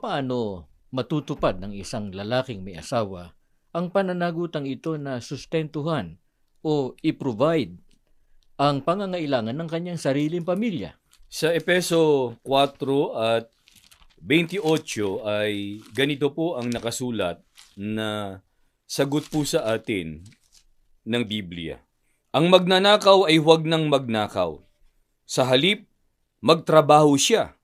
Paano matutupad ng isang lalaking may asawa ang pananagutang ito na sustentuhan o i-provide ang pangangailangan ng kanyang sariling pamilya? Sa Efeso 4 at 28 ay ganito po ang nakasulat na sagot po sa atin ng Biblia. Ang magnanakaw ay huwag nang magnakaw. Sa halip, magtrabaho siya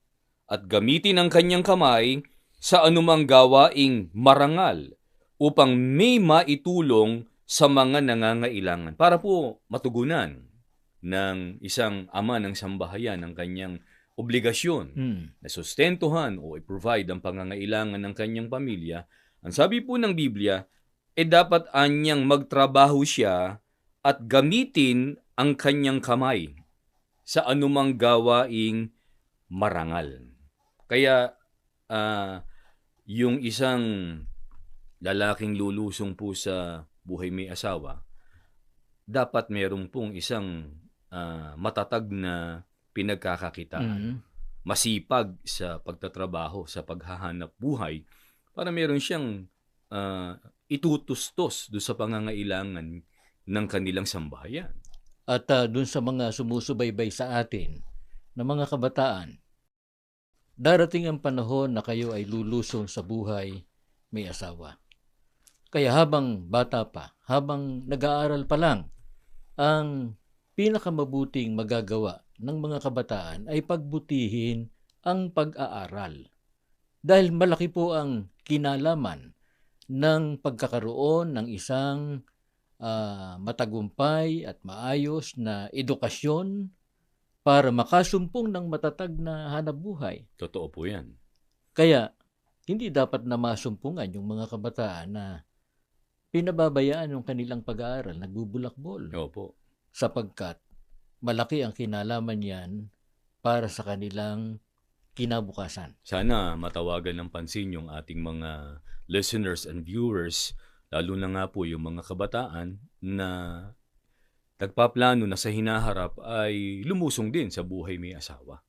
at gamitin ang kanyang kamay sa anumang gawaing marangal upang may maitulong sa mga nangangailangan. Para po matugunan ng isang ama ng sambahayan ang kanyang obligasyon na sustentuhan o i-provide ang pangangailangan ng kanyang pamilya, ang sabi po ng Biblia, dapat anyang magtrabaho siya at gamitin ang kanyang kamay sa anumang gawaing marangal. Kaya yung isang lalaking lulusong po sa buhay may asawa, dapat meron pong isang matatag na pinagkakakitaan. Masipag sa pagtatrabaho, sa paghahanap buhay, para meron siyang itutustos doon sa pangangailangan ng kanilang sambahayan. At dun sa mga sumusubaybay sa atin na mga kabataan, darating ang panahon na kayo ay lulusong sa buhay may asawa. Kaya habang bata pa, habang nag-aaral pa lang, ang pinakamabuting magagawa ng mga kabataan ay pagbutihin ang pag-aaral. Dahil malaki po ang kinalaman ng pagkakaroon ng isang matagumpay at maayos na edukasyon para makasumpong ng matatag na hanapbuhay. Totoo po yan. Kaya, hindi dapat na masumpungan yung mga kabataan na pinababayaan yung kanilang pag-aaral, nagbubulakbol. Opo. Sapagkat malaki ang kinalaman yan para sa kanilang kinabukasan. Sana matawagan ng pansin yung ating mga listeners and viewers, lalo na nga po yung mga kabataan na nagpaplano na sa hinaharap ay lumusong din sa buhay may asawa.